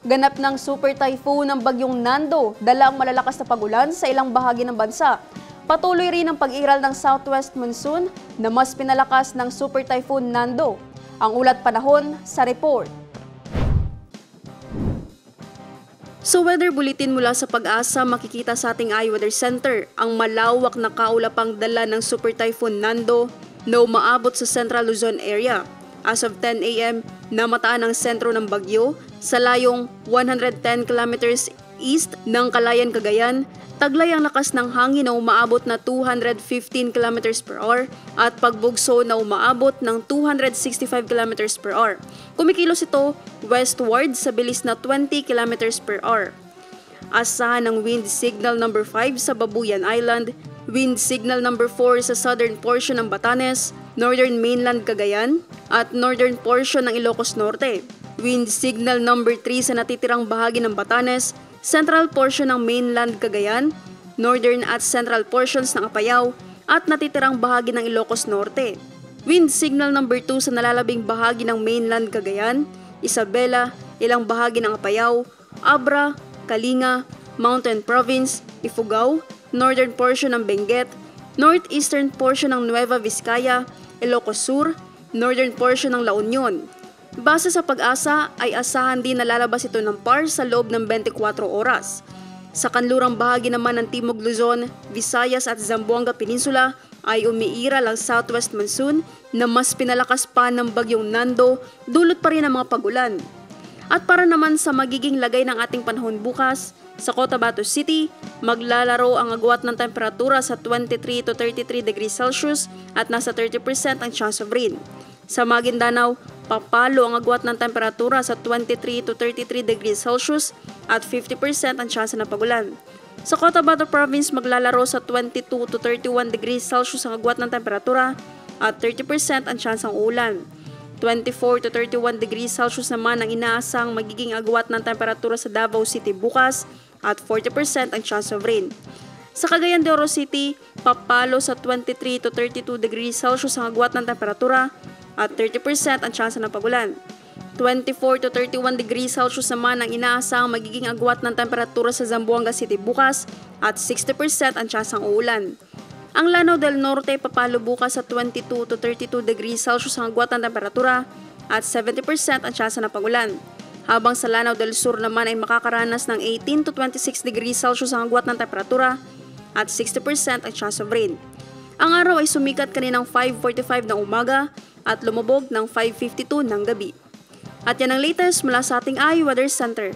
Ganap ng super typhoon ng bagyong Nando, dala ang malalakas na pagulan sa ilang bahagi ng bansa. Patuloy rin ang pag-iral ng southwest monsoon na mas pinalakas ng super typhoon Nando. Ang ulat panahon sa report. Sa weather bulletin mula sa Pag-asa, makikita sa ating iWeather Center ang malawak na kaulapang dala ng super typhoon Nando na umaabot sa Central Luzon area. As of 10 a.m., namataan ang sentro ng bagyo sa layong 110 kilometers east ng Calayan, Cagayan. Taglay ang lakas ng hangin na umaabot na 215 kilometers per hour at pagbugso na umaabot ng 265 kilometers per hour. Kumikilos ito westward sa bilis na 20 kilometers per hour. Asahan ng wind signal number 5 sa Babuyan Island, wind signal number 4 sa southern portion ng Batanes, northern mainland Cagayan, at northern portion ng Ilocos Norte. Wind signal number 3 sa natitirang bahagi ng Batanes, central portion ng mainland Cagayan, northern at central portions ng Apayao, at natitirang bahagi ng Ilocos Norte. Wind signal number 2 sa nalalabing bahagi ng mainland Cagayan, Isabela, ilang bahagi ng Apayao, Abra, Kalinga, Mountain Province, Ifugao, northern portion ng Benguet, northeastern portion ng Nueva Vizcaya, Ilocos Sur, northern portion ng La Union. Base sa Pag-asa ay asahan din na lalabas ito ng PAR sa loob ng 24 oras. Sa kanlurang bahagi naman ng Timog Luzon, Visayas at Zamboanga Peninsula ay umiiral ang southwest monsoon na mas pinalakas pa ng bagyong Nando, dulot pa rin ang mga pagulan. At para naman sa magiging lagay ng ating panahon bukas, sa Cotabato City, maglalaro ang agwat ng temperatura sa 23 to 33 degrees Celsius at nasa 30% ang chance of rain. Sa Maguindanao, papalo ang agwat ng temperatura sa 23 to 33 degrees Celsius at 50% ang chance ng pagulan. Sa Cotabato Province, maglalaro sa 22 to 31 degrees Celsius ang agwat ng temperatura at 30% ang chance ng ulan. 24 to 31 degrees Celsius naman ang inaasang magiging agwat ng temperatura sa Davao City bukas at 40% ang chance of rain. Sa Cagayan de Oro City, papalo sa 23 to 32 degrees Celsius ang agwat ng temperatura at 30% ang chance ng pagulan. 24 to 31 degrees Celsius naman ang inaasang magiging agwat ng temperatura sa Zamboanga City bukas at 60% ang chance ng uulan. Ang Lanao del Norte papalo bukas sa 22 to 32 degrees Celsius ang agwat ng temperatura at 70% ang chance ng pagulan. Habang sa Lanao del Sur naman ay makakaranas ng 18 to 26 degrees Celsius ang agwat ng temperatura at 60% ang chance of rain. Ang araw ay sumikat kaninang 5:45 ng umaga at lumubog ng 5:52 ng gabi. At yan ang latest mula sa ating iWeather Center.